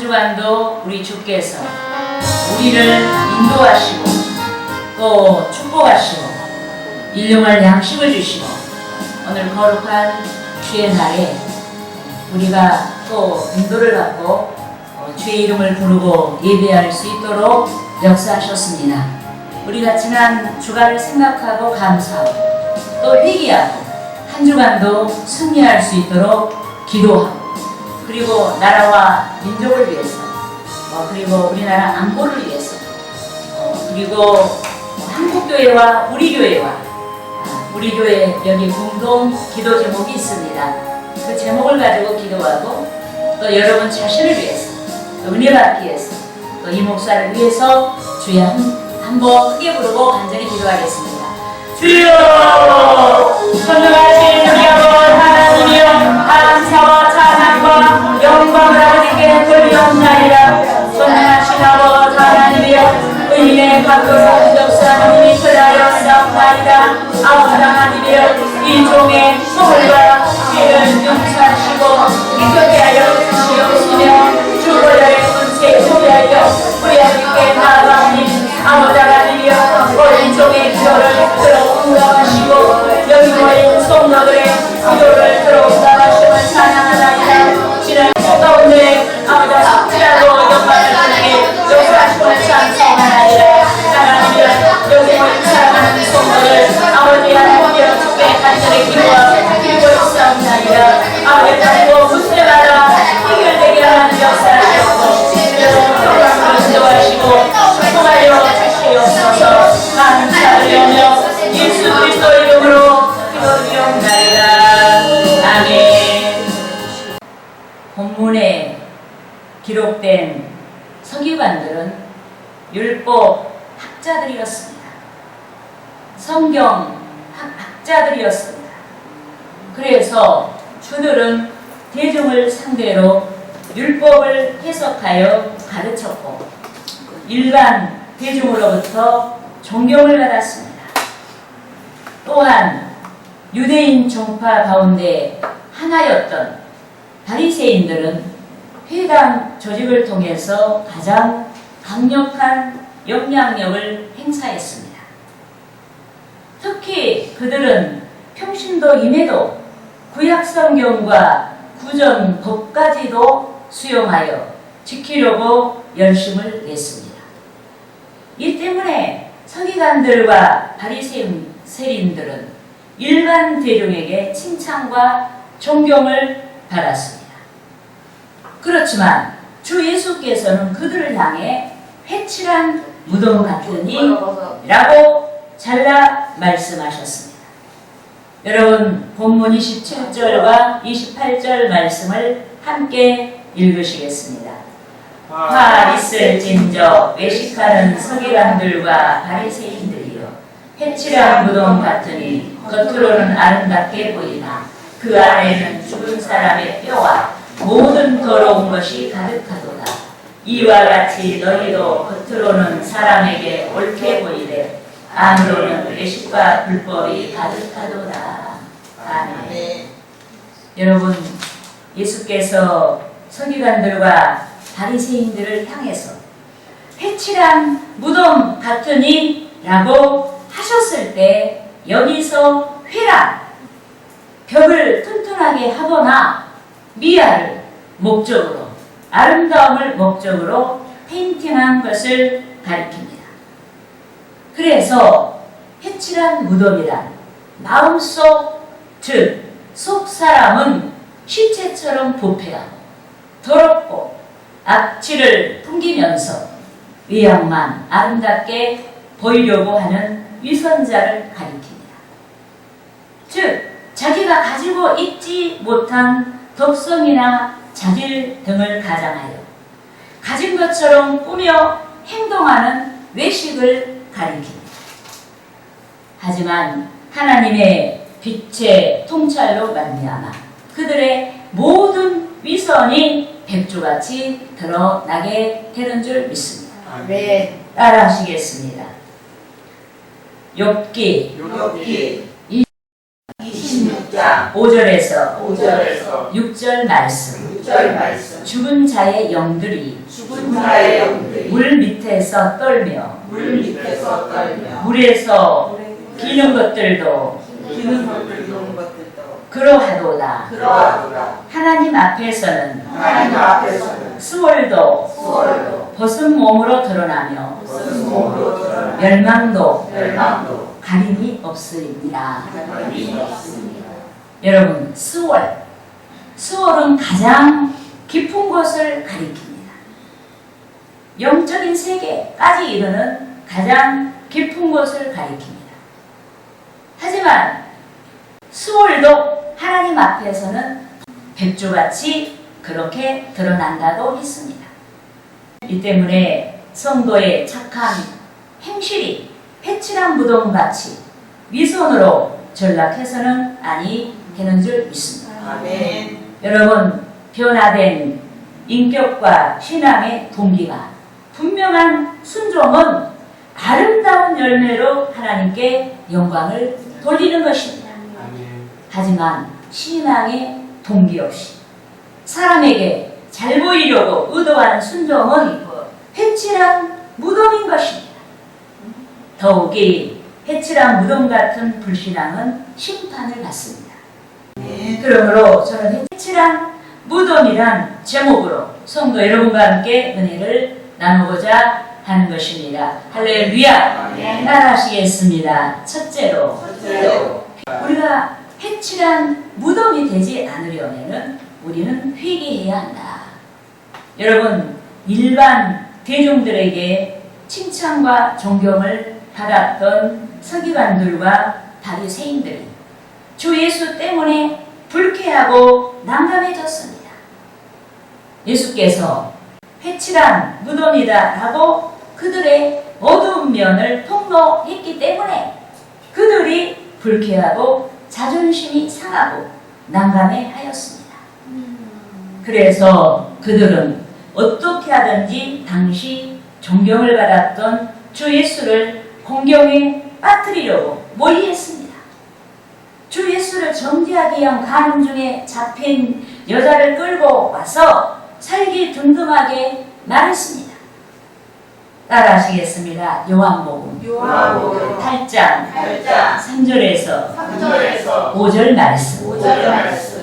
주간도 우리 주께서 우리를 인도하시고 또 축복하시고 일용할 양식을 주시고 오늘 거룩한 주의 날에 우리가 또 인도를 받고 주의 이름을 부르고 예배할 수 있도록 역사하셨습니다. 우리가 지난 주간을 생각하고 감사하고 또 회개하고 한 주간도 승리할 수 있도록 기도하고 그리고 나라와 민족을 위해서 그리고 우리나라 안보를 위해서 그리고 한국교회와 우리 교회 여기 공동 기도 제목이 있습니다. 그 제목을 가지고 기도하고 또 여러분 자신을 위해서 또 은혜 받기 위해서 또 이 목사를 위해서 주여 한번 크게 부르고 간절히 기도하겠습니다. 주여 선능하신 우리 아버지 하나님이여 감사와 찬양과 영광을 아버지께 돌리옵나이다. 선능하신 아버지 하나님이여 의인의 감도사 역사하나님이 그라였사옵나이다. 아버지 하나님이여 이 종의 소홀과 죄를 용서하시고 기쁘게 하여 주시옵시며 주보혈의 군세 소리하여 우리 아버지께 나아가니 아버지 하나님이여 어린 종의 기도를 들어 응답하시고 여기 모인 성도들의 기도를 들어 응답하심을 찬양하나이다. 지난 가운데 아버지와 숙지하고 영광을 주께 역사하심을 찬송하나이다. 하나님이여 여기 모인 사랑하는 성도들 아버지 하나님이여 주께 간절히 기도하고 드리고 있사옵나이다. 아버지 하나님 문제마다 해결되게 하는 역사하시고 평강을 인도하시고 축복하여 주시옵소서. 감사드리며 예수 그리스도 이름으로 기도드리옵나이다. 아멘. 본문에 기록된 서기관들은 율법 학자들이었습니다. 성경 학자들이었습니다. 그래서 주들은 대중을 상대로 율법을 해석하여 가르쳤고 일반 대중으로부터 존경을 받았습니다. 또한 유대인 종파 가운데 하나였던 바리새인들은 회당 조직을 통해서 가장 강력한 영향력을 행사했습니다. 특히 그들은 평신도임에도 구약성경과 구전법까지도 수용하여 지키려고 열심을 냈습니다. 이 때문에 서기관들과 바리새인들은 일반 대중에게 칭찬과 존경을 받았습니다. 그렇지만 주 예수께서는 그들을 향해 회칠한 무덤 같으니 라고 잘라 말씀하셨습니다. 여러분 본문 27절과 28절 말씀을 함께 읽으시겠습니다. 화 있을진저 외식하는 서기관들과 바리새인들이여 회칠한 무덤 같으니 겉으로는 아름답게 보이나 그 안에는 죽은 사람의 뼈와 모든 더러운 것이 가득하도다. 이와 같이 너희도 겉으로는 사람에게 옳게 보이되 안으로는 외식과 불법이 가득하도다. 아멘. 여러분 예수께서 서기관들과 바리새인들을 향해서 회칠한 무덤 같으니 라고 하셨을 때 여기서 회란 벽을 튼튼하게 하거나 미아를 목적으로 아름다움을 목적으로 페인팅한 것을 가리킵니다. 그래서 회칠한 무덤이란 마음속 즉 속 사람은 시체처럼 부패하고 더럽고 악취를 풍기면서 외양만 아름답게 보이려고 하는 위선자를 가리킵니다. 즉 자기가 가지고 있지 못한 덕성이나 자질 등을 가장하여 가진 것처럼 꾸며 행동하는 외식을 가리킵니다. 하지만 하나님의 빛의 통찰로 말미암아 그들의 모든 위선이 백조같이 드러나게 되는 줄 믿습니다. 네. 따라 하시겠습니다. 욥기 26장 5절에서 5절에서 6절 말씀. 6절 말씀 죽은 자의 영들이 죽은 자의 영들이 물 밑에서 떨며 물 밑에서 떨며 물에서 기는 것들도 기는 것들도 그러하도다. 그러하도다. 하나님 앞에서는 하나님 앞에서는 수월도 벗은 몸으로 드러나며 무슨 몸으로 드러나 멸망도 멸망도 가림이 없으리니라. 가림이 없습니다. 여러분, 수월은 가장 깊은 곳을 가리킵니다. 영적인 세계까지 이르는 가장 깊은 곳을 가리킵니다. 하지만 수월도 하나님 앞에서는 백조같이 그렇게 드러난다고 했습니다. 이 때문에 성도의 착한 행실이 해칠한 무덤같이 위선으로 전락해서는 아니 되는 줄 믿습니다. 아멘. 여러분, 변화된 인격과 신앙의 동기가 분명한 순종은 아름다운 열매로 하나님께 영광을 돌리는 것입니다. 하지만 신앙의 동기 없이 사람에게 잘 보이려고 의도한 순종은 해칠한 무덤인 것입니다. 더욱이 해칠한 무덤 같은 불신앙은 심판을 받습니다. 그러므로 저는 해칠한 무덤이란 제목으로 성도 여러분과 함께 은혜를 나누고자 하는 것입니다. 할렐루야! 따라하시겠습니다. 첫째로 우리가 해칠한 무덤이 되지 않으려면 우리는 회개해야 한다. 여러분, 일반 대중들에게 칭찬과 존경을 받았던 서기관들과 바리새인들이 주 예수 때문에 불쾌하고 난감해졌습니다. 예수께서 해칠한 무덤이다 라고 그들의 어두운 면을 폭로했기 때문에 그들이 불쾌하고 자존심이 상하고 난감해 하였습니다. 그래서 그들은 어떻게 하든지 당시 존경을 받았던 주 예수를 공경에 빠뜨리려고 모의했습니다. 주 예수를 정죄하기 위한 가늠 중에 잡힌 여자를 끌고 와서 살기 둔둔하게 말했습니다. 따라하시겠습니다. 요한복음 8장 3절에서 5절 말씀.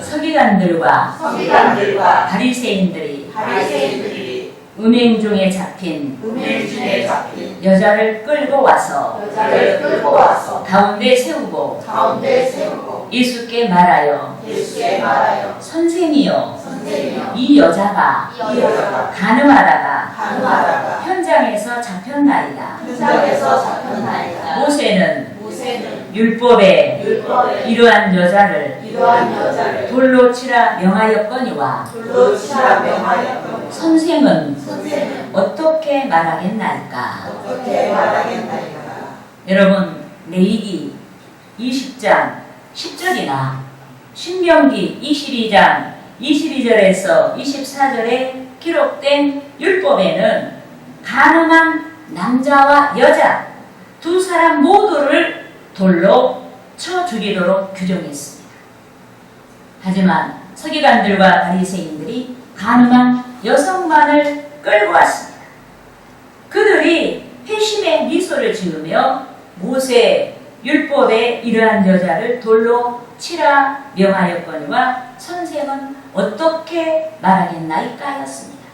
서기관들과 바리새인들이 음행 중에 잡힌 여자를 끌고 와서 가운데 세우고 예수께 말하여 선생이여 이 여자가 가늠하다가 현장에서 잡혔나이다. 모세는 율법에 이러한 여자를 돌로 치라 명하였거니와 선생은 어떻게 말하겠나이까? 여러분, 레위기 20장 10절이나 신명기 22장 22절에서 24절에 기록된 율법에는 가늠한 남자와 여자 두 사람 모두를 돌로 쳐 죽이도록 규정했습니다. 하지만 서기관들과 바리새인들이 가늠한 여성만을 끌고 왔습니다. 그들이 회심의 미소를 지으며 모세 율법에 이러한 여자를 돌로 치라 명하였거니와 선생은 어떻게 말하겠나이까 하였습니다.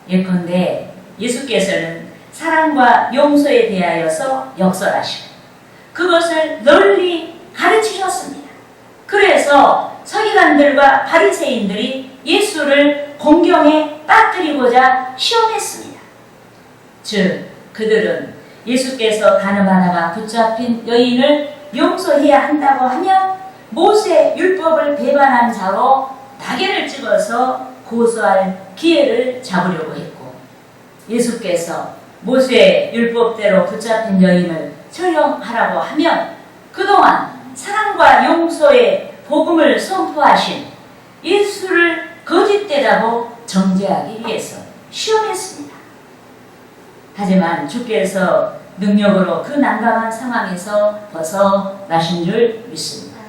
예컨대 예수께서는 사랑과 용서에 대하여서 역설하시고 그것을 널리 가르치셨습니다. 그래서 서기관들과 바리새인들이 예수를 공경에 빠뜨리고자 시험했습니다. 즉 그들은 예수께서 가늠하다가 붙잡힌 여인을 용서해야 한다고 하면 모세 율법을 배반한 자로 낙인을 찍어서 고소할 기회를 잡으려고 했고, 예수께서 모세 율법대로 붙잡힌 여인을 처형하라고 하면 그동안 사랑과 용서의 복음을 선포하신 예수를 거짓되다고 정죄하기 위해서 시험했습니다. 하지만 주께서 능력으로 그 난감한 상황에서 벗어나신 줄 믿습니다.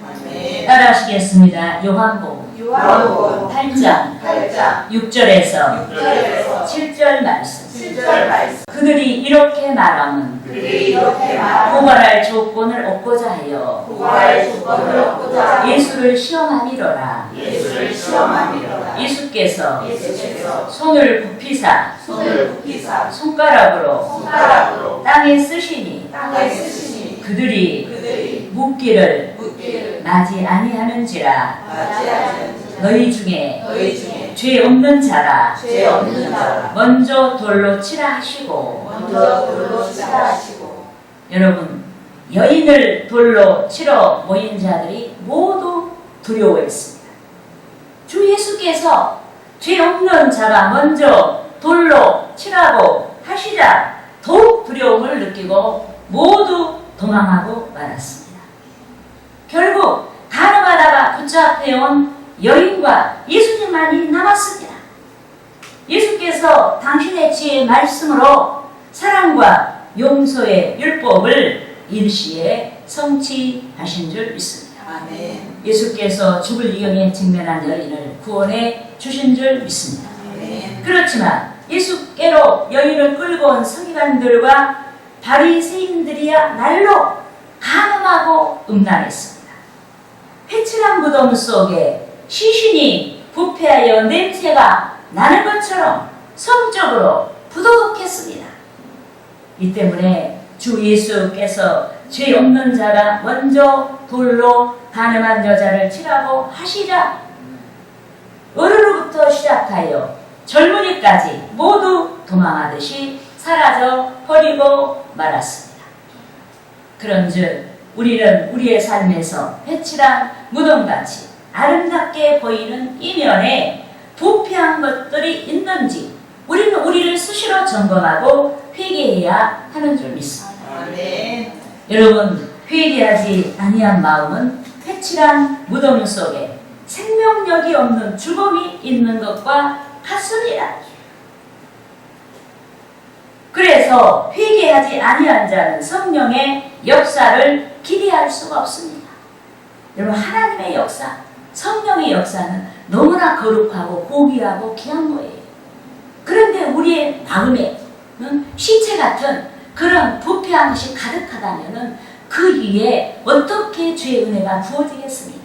따라하시겠습니다. 요한복음 요한복음 8장 8장 6절에서 6절에서 7절 말씀. 7절 말씀. 그들이 이렇게 말하면 그들이 이렇게 말하고 고발할 조건을 얻고자 하여 구할 조건을 얻고자 예수를 시험하니로라. 예수를 시험하리로다. 예수께서 예수께서 손을 굽히사 손을 굽히사 손가락으로 손가락으로 땅에 쓰시니 땅에 쓰시니 그들이 묻기를 묻기를 나지 아니하는지라. 맞이하는 너희 중에 너희 중에 죄 없는 자라 죄 없는 자라 먼저 돌로 치라 하시고. 먼저 돌로 치라 하시고. 여러분, 여인을 돌로 치러 모인 자들이 모두 두려워했습니다. 주 예수께서 죄 없는 자가 먼저 돌로 치라고 하시자 더욱 두려움을 느끼고 모두 도망하고 말았습니다. 결국 가늠하다가 붙잡혀온 여인과 예수님만이 남았습니다. 예수께서 당신의 지혜의 말씀으로 사랑과 용서의 율법을 일시에 성취하신 줄 믿습니다. 아멘. 예수께서 죽을 위험에 직면한 여인을 구원해 주신 줄 믿습니다. 아멘. 그렇지만 예수께로 여인을 끌고 온 서기관들과 바리새인들이야 날로 간음하고 음란했습니다. 회칠한 무덤 속에 시신이 부패하여 냄새가 나는 것처럼 성적으로 부도덕했습니다. 이 때문에 주 예수께서 죄 없는 자가 먼저 돌로 간음한 여자를 치라고 하시자 어른으로부터 시작하여 젊은이까지 모두 도망하듯이 사라져 버리고 말았습니다. 그런즉 우리는 우리의 삶에서 회칠한 무덤같이 아름답게 보이는 이면에 부패한 것들이 있는지 우리는 우리를 수시로 점검하고 회개해야 하는 줄 믿습니다. 아멘. 여러분, 회개하지 아니한 마음은 회칠한 무덤 속에 생명력이 없는 죽음이 있는 것과 같습니다. 그래서 회개하지 아니한 자는 성령의 역사를 기대할 수가 없습니다. 여러분, 하나님의 역사, 성령의 역사는 너무나 거룩하고 고귀하고 귀한 거예요. 그런데 우리의 마음에 시체 같은 그런 부패한 것이 가득하다면 그 위에 어떻게 죄의 은혜가 부어지겠습니까?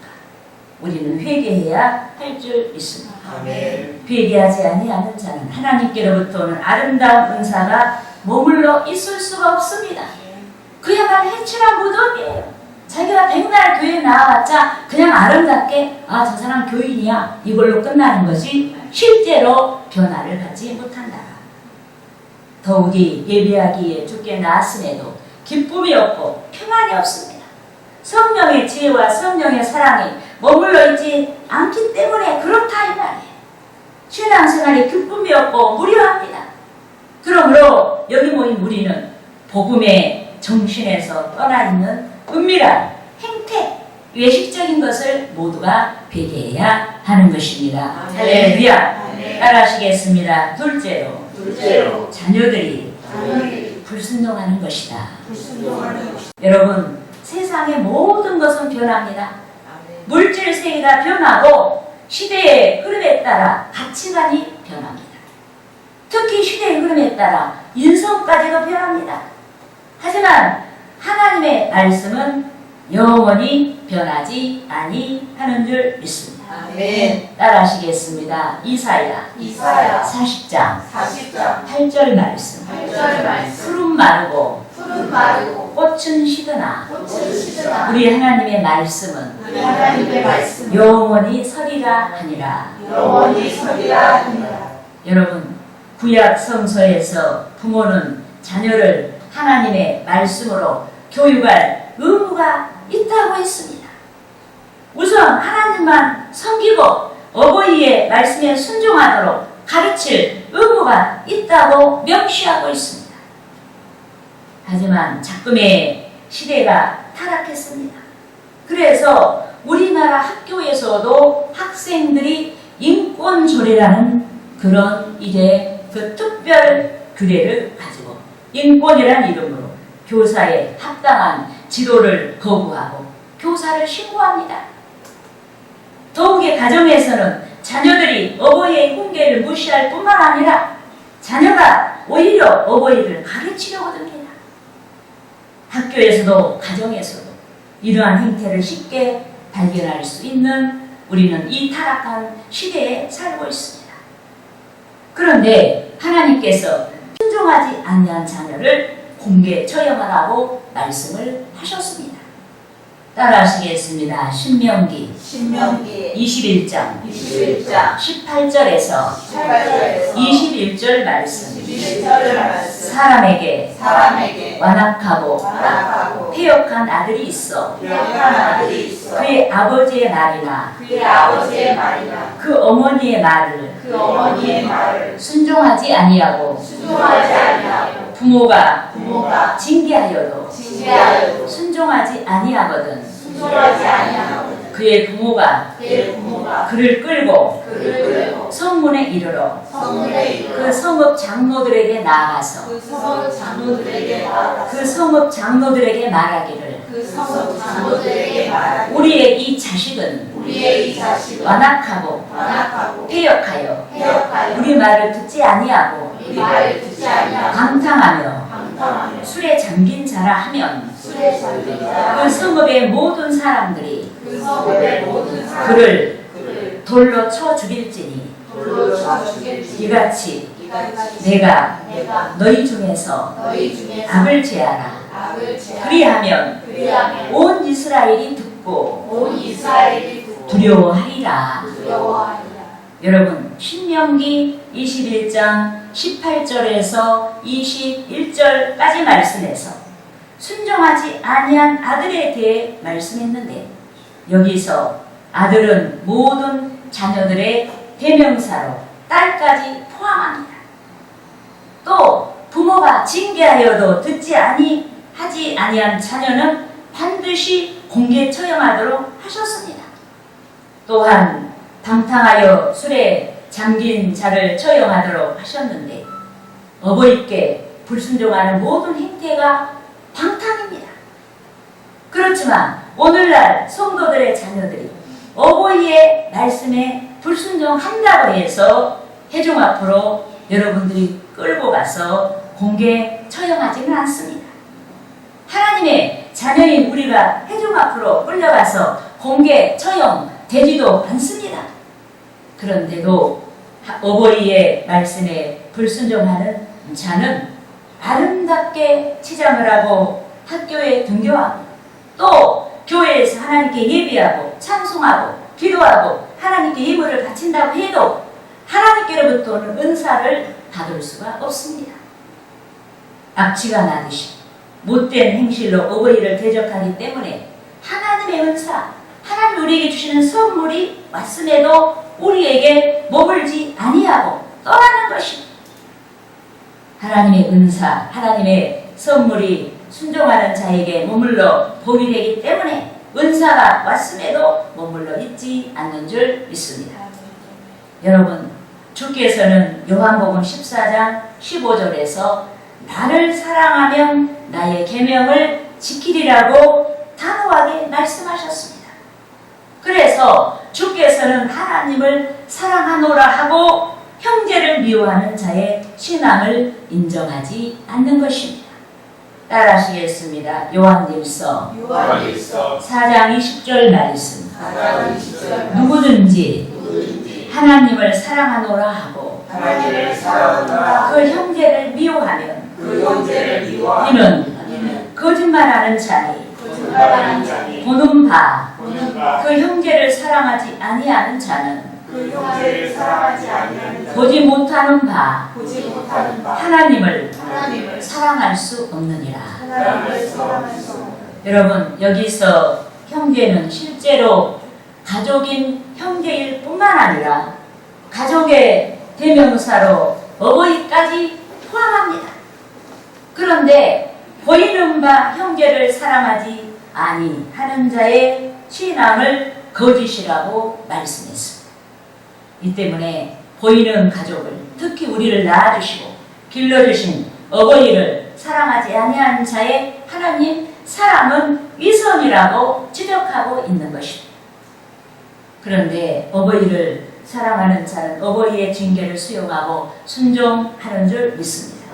우리는 회개해야 할 줄 믿습니다. 아멘. 회개하지 아니하는 자는 하나님께로부터 오는 아름다운 은사가 머물러 있을 수가 없습니다. 그야말로 해칠한 무덤이에요. 자기가 백날 교회에 나와봤자 그냥 아름답게 아, 저 사람 교인이야 이걸로 끝나는 것이 실제로 변화를 갖지 못한다. 더욱이 예배하기에 주께 나았음에도 기쁨이 없고 평안이 없습니다. 성령의 지혜와 성령의 사랑이 머물러 있지 않기 때문에 그렇다 이 말이에요. 신앙생활에 기쁨이 없고 무료합니다. 그러므로 여기 모인 우리는 복음의 정신에서 떠나 있는 은밀한 행태, 외식적인 것을 모두가 회개해야 하는 것입니다. 할렐루야. 따라하시겠습니다. 둘째로 자녀들이 불순종하는 것이다. 불순종하는 것이다. 여러분, 세상의 모든 것은 변합니다. 물질 세계가 변하고 시대의 흐름에 따라 가치관이 변합니다. 특히 시대의 흐름에 따라 인성까지도 변합니다. 하지만 하나님의 말씀은 영원히 변하지 아니하는 줄 믿습니다. 아멘. 따라하시겠습니다. 이사야 40장 40장 8절 말씀. 8절 말씀. 푸른 마르고 푸른 마르고 꽃은 시드나 꽃은 시드나 우리 하나님의 말씀은 우리 하나님의 말씀 영원히 서리라 하니라. 영원히 서리라 하니라. 여러분, 구약 성서에서 부모는 자녀를 하나님의 말씀으로 교육할 의무가 있다고 했습니다. 우선 하나님만 섬기고 어버이의 말씀에 순종하도록 가르칠 의무가 있다고 명시하고 있습니다. 하지만 작금의 시대가 타락했습니다. 그래서 우리나라 학교에서도 학생들이 인권조례라는 그런 이제 그 특별 규례를 가지고 인권이라는 이름으로 교사의 합당한 지도를 거부하고 교사를 신고합니다. 더욱이 가정에서는 자녀들이 어버이의 훈계를 무시할 뿐만 아니라 자녀가 오히려 어버이를 가르치려고 듭니다. 학교에서도 가정에서도 이러한 행태를 쉽게 발견할 수 있는 우리는 이 타락한 시대에 살고 있습니다. 그런데 하나님께서 순종하지 아니한 자녀를 공개 처형하라고 말씀을 하셨습니다. 따라하시겠습니다. 신명기 21장 18절에서 21절 말씀. 사람에게 완악하고 패역한 아들이 있어 그의 아버지의 말이나 그 어머니의 말을 순종하지 아니하고 부모가 징계하여도 순종하지 아니하거든. 그의 부모가 그를 끌고 성문에 이르러 그 성읍 장로들에게 나아가서 그 성읍 장로들에게 말하기를 우리의 이 자식은 완악하고 패역하여 우리 말을 듣지 아니하고 방탕하며 술에 잠긴 자라 하면 그 성읍의 모든 사람들이 그를 돌로 쳐 죽일지니 이같이 내가 너희 중에서 악을 제하라. 그리하면 온 이스라엘이 듣고 두려워하리라. 여러분, 신명기 21장 18절에서 21절까지 말씀에서 순종하지 아니한 아들에 대해 말씀했는데, 여기서 아들은 모든 자녀들의 대명사로 딸까지 포함합니다. 또 부모가 징계하여도 듣지 하지 아니한 자녀는 반드시 공개 처형하도록 하셨습니다. 또한 방탕하여 술에 잠긴 자를 처형하도록 하셨는데, 어버이께 불순종하는 모든 행태가 방탕입니다. 그렇지만 오늘날 성도들의 자녀들이 어버이의 말씀에 불순종한다고 해서 회중 앞으로 여러분들이 끌고 가서 공개 처형하지는 않습니다. 하나님의 자녀인 우리가 회중 앞으로 끌려가서 공개 처형되지도 않습니다. 그런데도 어버이의 말씀에 불순종하는 자는 아름답게 치장을 하고 학교에 등교하고 또 교회에서 하나님께 예배하고 찬송하고 기도하고 하나님께 예물을 바친다고 해도 하나님께로부터는 은사를 받을 수가 없습니다. 악취가 나듯이 못된 행실로 어버이를 대적하기 때문에 하나님의 은사, 하나님 우리에게 주시는 선물이 왔음에도 우리에게 머물지 아니하고 떠나는 것입니다. 하나님의 은사, 하나님의 선물이 순종하는 자에게 머물러 복이 되기 때문에 은사가 왔음에도 머물러 있지 않는 줄 믿습니다. 여러분, 주께서는 요한복음 14장 15절에서 나를 사랑하면 나의 계명을 지키리라고 단호하게 말씀하셨습니다. 그래서 주께서는 하나님을 사랑하노라 하고 형제를 미워하는 자의 신앙을 인정하지 않는 것입니다. 따라하시겠습니다. 요한일서 4장 20절 말씀. 누구든지 하나님을 사랑하노라 하고 그 형제를 미워하면 이는 거짓말하는 자니 보는 바 그 형제를 사랑하지 아니하는 자는 보지 못하는 바 하나님을 사랑할 수 없느니라. 여러분, 여기서 형제는 실제로 가족인 형제일 뿐만 아니라 가족의 대명사로 어버이까지 포함합니다. 그런데 보이는 바 형제를 사랑하지 아니하는 자의 신앙을 거짓이라고 말씀했습니다. 이 때문에 보이는 가족을, 특히 우리를 낳아주시고 길러주신 어버이를 사랑하지 아니한 자의 하나님 사랑은 위선이라고 지적하고 있는 것입니다. 그런데 어버이를 사랑하는 자는 어버이의 징계를 수용하고 순종하는 줄 믿습니다.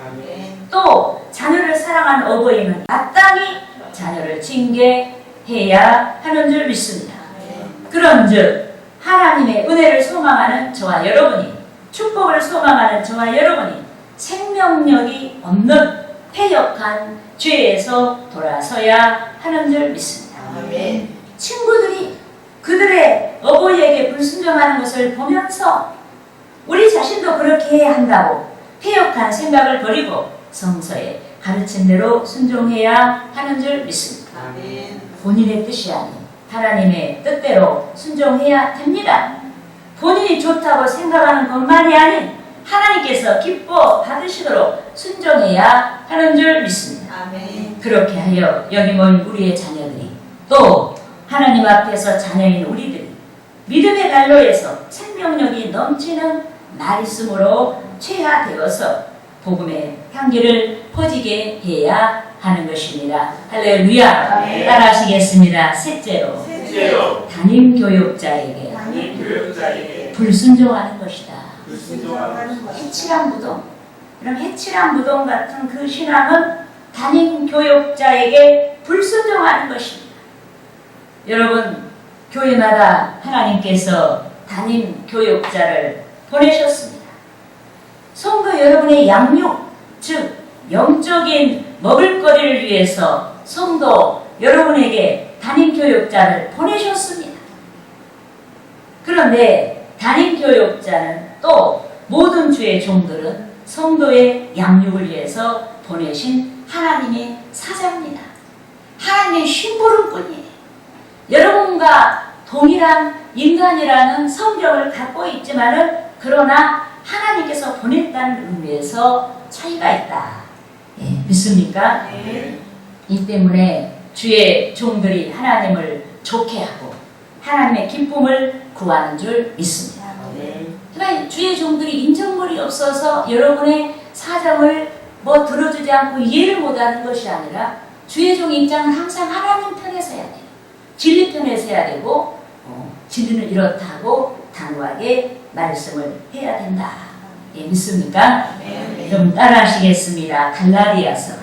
또 자녀를 사랑하는 어버이는 마땅히 자녀를 징계해야 하는 줄 믿습니다. 그런즉 하나님의 은혜를 소망하는 저와 여러분이, 축복을 소망하는 저와 여러분이 생명력이 없는 패역한 죄에서 돌아서야 하는 줄 믿습니다. 친구들이 그들의 어버이에게 불순종하는 것을 보면서 우리 자신도 그렇게 해야 한다고 패역한 생각을 버리고 성서의 가르침대로 순종해야 하는 줄 믿습니다. 본인의 뜻이 아닌 하나님의 뜻대로 순종해야 됩니다. 본인이 좋다고 생각하는 것만이 아닌 하나님께서 기뻐 받으시도록 순종해야 하는 줄 믿습니다. 그렇게 하여 여기 모인 우리의 자녀들이 또 하나님 앞에서 자녀인 우리들이 믿음의 난로에서 생명력이 넘치는 말씀으로 체화되어서 복음의 향기를 퍼지게 해야 하는 것입니다. 할렐루야. 따라하시겠습니다. 셋째로 담임 교육자에게 불순종하는 것이다. 해칠한 무동. 이런 해칠한 무동 같은 그 신앙은 담임 교육자에게 불순종하는 것입니다. 여러분, 교회마다 하나님께서 담임 교육자를 보내셨습니다. 성도 여러분의 양육, 즉 영적인 먹을거리를 위해서 성도 여러분에게 담임 교육자를 보내셨습니다. 그런데 담임 교육자는 또 모든 주의 종들은 성도의 양육을 위해서 보내신 하나님의 사자입니다. 하나님의 심부름꾼이에요. 여러분과 동일한 인간이라는 성격을 갖고 있지만은 그러나 하나님께서 보냈다는 의미에서 차이가 있다. 예, 믿습니까? 이 때문에 주의 종들이 하나님을 좋게 하고 하나님의 기쁨을 구하는 줄 믿습니다. 그러니까 주의 종들이 인정물이 없어서 여러분의 사정을 들어주지 않고 이해를 못하는 것이 아니라 주의 종 입장은 항상 하나님 편에서 해야 돼요. 진리 편에서 해야 되고 진리는 이렇다고 단호하게 말씀을 해야 된다. 예, 믿습니까? 여러분 따라하시겠습니다. 갈라디아서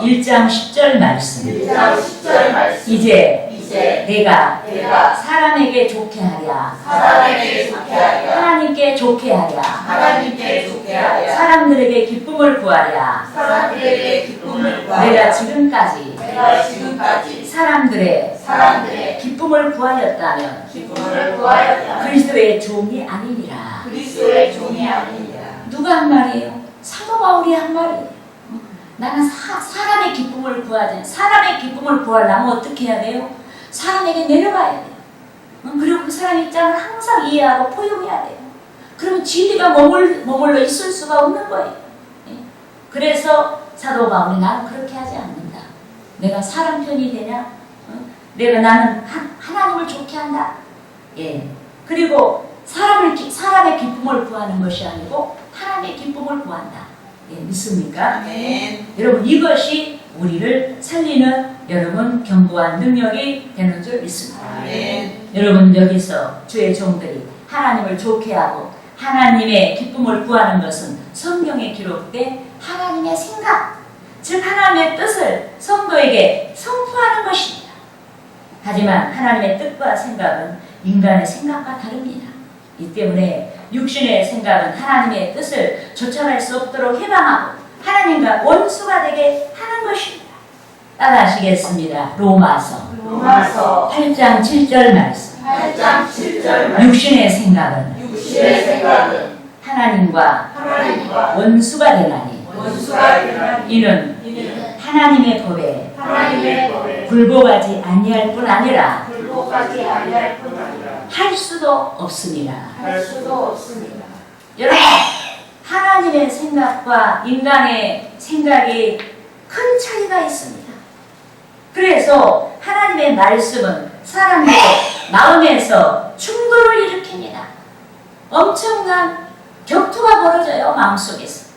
1장 10절 말씀. 이제 내가 사람에게 좋게 하랴, 하나님께 좋게 하랴, 사람들에게 기쁨을 구하랴. 내가 지금까지 사람들의 기쁨을 구하였다면 그리스도의 종이 아니니라. 누가 한 말이에요? 사도 바울이 한 말이에요. 나는 사람의 기쁨을 구하지. 사람의 기쁨을 구하려면 어떻게 해야 돼요? 사람에게 내려가야 돼요. 그리고 그 사람 입장을 항상 이해하고 포용해야 돼요. 그러면 진리가 머물러 있을 수가 없는 거예요. 그래서 사도 바울이 나는 그렇게 하지 않는다. 내가 사람 편이 되냐? 나는 하나님을 좋게 한다. 예. 그리고 사람의 기쁨을 구하는 것이 아니고 하나님의 기쁨을 구한다. 예, 믿습니까? 여러분 이것이 우리를 살리는 여러분 견고한 능력이 되는 줄 믿습니다. 여러분 여기서 주의 종들이 하나님을 좋게 하고 하나님의 기쁨을 구하는 것은 성경에 기록된 하나님의 생각, 즉 하나님의 뜻을 성도에게 선포하는 것입니다. 하지만 하나님의 뜻과 생각은 인간의 생각과 다릅니다. 이 때문에 육신의 생각은 하나님의 뜻을 쫓아갈 수 없도록 해방하고 하나님과 원수가 되게 하는 것입니다. 따라하시겠습니다. 로마서 8장 7절 말씀. 육신의 생각은 하나님과 원수가 되나니 이는 하나님의 법에 굴복하지 아니할 뿐 아니라 할 수도 없습니다. 여러분 하나님의 생각과 인간의 생각이 큰 차이가 있습니다. 그래서 하나님의 말씀은 사람들의 마음에서 충돌을 일으킵니다. 엄청난 격투가 벌어져요. 마음속에서.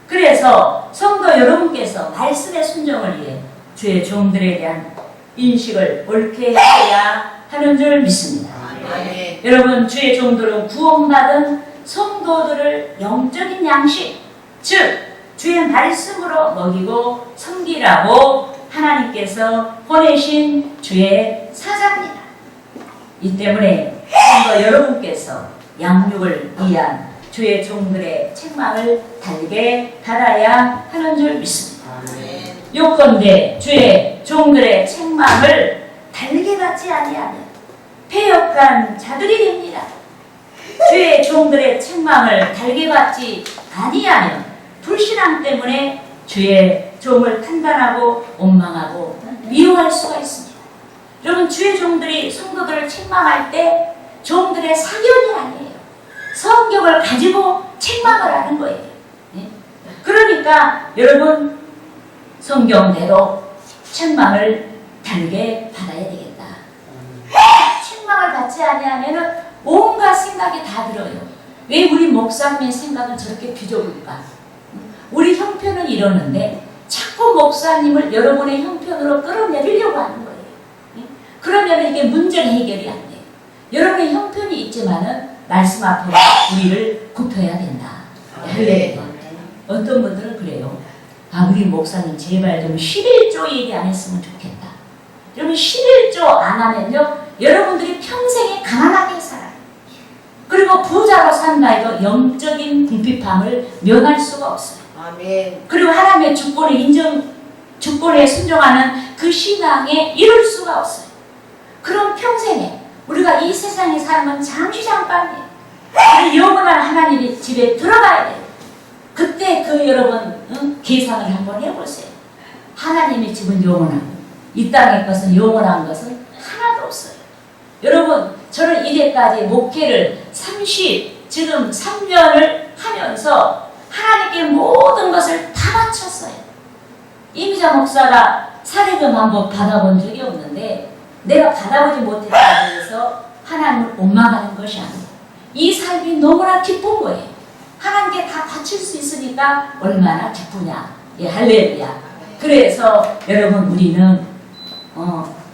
그래서 성도 여러분께서 말씀의 순종을 위해 주의 종들에 대한 인식을 옳게 해야 하는 줄 믿습니다. 아멘. 여러분, 주의 종들은 구원받은 성도들을 영적인 양식, 즉 주의 말씀으로 먹이고 섬기라고 하나님께서 보내신 주의 사자입니다. 이 때문에 성도 여러분께서 양육을 위한 주의 종들의 책망을 달게 받아야 하는 줄 믿습니다. 요컨대 주의 종들의 책망을 달게 받지 아니하면 패역한 자들이 됩니다. 주의 종들의 책망을 달게 받지 아니하면 불신앙 때문에 주의 종을 판단하고 원망하고 미워할 수가 있습니다. 여러분, 주의 종들이 성도들을 책망할 때 종들의 사견이 아니에요. 성격을 가지고 책망을 하는 거예요. 그러니까 여러분, 성경대로 책망을 달게 받아야 되겠다. 책망을 받지 아니하면 온갖 생각이 다 들어요. 왜 우리 목사님의 생각은 저렇게 비좁을까? 우리 형편은 이러는데 자꾸 목사님을 여러분의 형편으로 끌어내리려고 하는 거예요. 그러면 이게 문제가 해결이 안 돼요. 여러분의 형편이 있지만은 말씀 앞에 우리를 굽혀야 된다. 할렐루야. 어떤 분들은 그래요. 아, 우리 목사님 제발 좀 11조 얘기 안 했으면 좋겠다. 여러분, 11조 안 하면요, 여러분들이 평생에 가난하게 살아요. 그리고 부자로 산다 해도 영적인 궁핍함을 면할 수가 없어요. 아멘. 그리고 하나님의 주권에 순종하는 그 신앙에 이룰 수가 없어요. 그럼 평생에 우리가 이 세상에 살면 잠시 잠깐이에요. 영원한 하나님의 집에 들어가야 돼요. 그때 여러분 계산을 한번 해보세요. 하나님의 집은 영원하고 이 땅의 것은 영원한 것은 하나도 없어요. 여러분, 저는 이제까지 목회를 3년을 하면서 하나님께 모든 것을 다 바쳤어요. 이미자 목사가 사례금 한번 받아본 적이 없는데 내가 받아보지 못했다고 해서 하나님을 원망하는 것이 아니에요. 이 삶이 너무나 기쁜 거예요. 하나님께 다 바칠 수 있으니까 얼마나 기쁘냐. 예, 할렐루야. 그래서 여러분, 우리는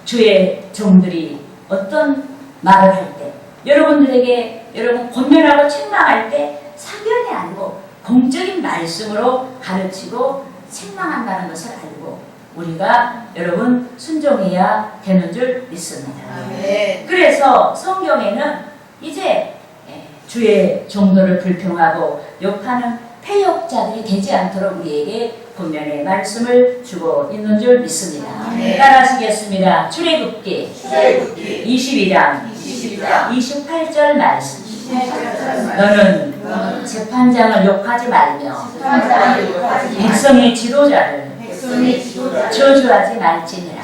주의 종들이 어떤 말을 할 때, 여러분들에게 여러분 권면하고 책망할 때 사견이 아니고 공적인 말씀으로 가르치고 책망한다는 것을 알고 우리가 여러분 순종해야 되는 줄 믿습니다. 아멘. 그래서 성경에는 이제 주의 종들을 불평하고 욕하는 패역자들이 되지 않도록 우리에게 본면의 말씀을 주고 있는 줄 믿습니다. 아멘. 따라하시겠습니다. 출애굽기 출애굽기 22장 28절 말씀. 너는 재판장을 욕하지 말며 백성의 지도자를 저주하지 말지니라.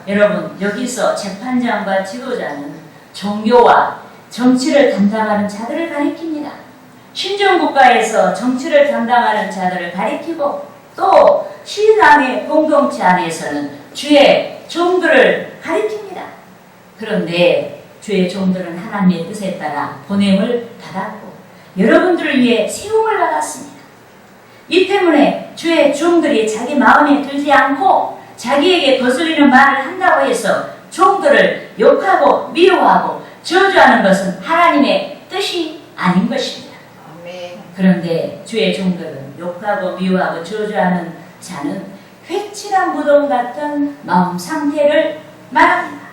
여러분, 여기서 재판장과 지도자는 종교와 정치를 담당하는 자들을 가리킵니다. 신정국가에서 정치를 담당하는 자들을 가리키고 또 신앙의 공동체 안에서는 주의 종들을 가리킵니다. 그런데 주의 종들은 하나님의 뜻에 따라 보냄을 받았고 여러분들을 위해 세움을 받았습니다. 이 때문에 주의 종들이 자기 마음에 들지 않고 자기에게 거슬리는 말을 한다고 해서 종들을 욕하고 미워하고 저주하는 것은 하나님의 뜻이 아닌 것입니다. 아멘. 그런데 주의 종들은 욕하고 미워하고 저주하는 자는 회칠한 무덤 같은 마음 상태를 말합니다.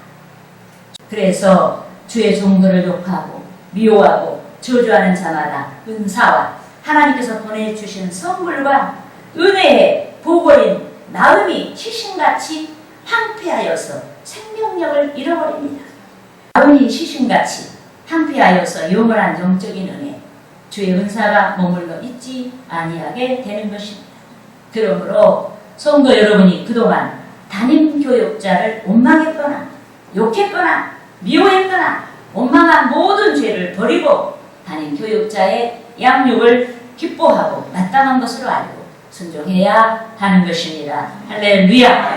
그래서 주의 종들을 욕하고 미워하고 저주하는 자마다 은사와 하나님께서 보내주신 선물과 은혜의 보고인 나음이 시신같이 황폐하여서 생명력을 잃어버립니다. 나음이 시신같이 황폐하여서 영원한 영적인 은혜, 주의 은사가 머물러 있지 아니하게 되는 것입니다. 그러므로 성도 여러분이 그동안 담임 교육자를 원망했거나 욕했거나 미워했거나 원망한 모든 죄를 버리고 담임 교육자의 양육을 기뻐하고 마땅한 것으로 알고 순종해야 하는 것입니다. 할렐루야.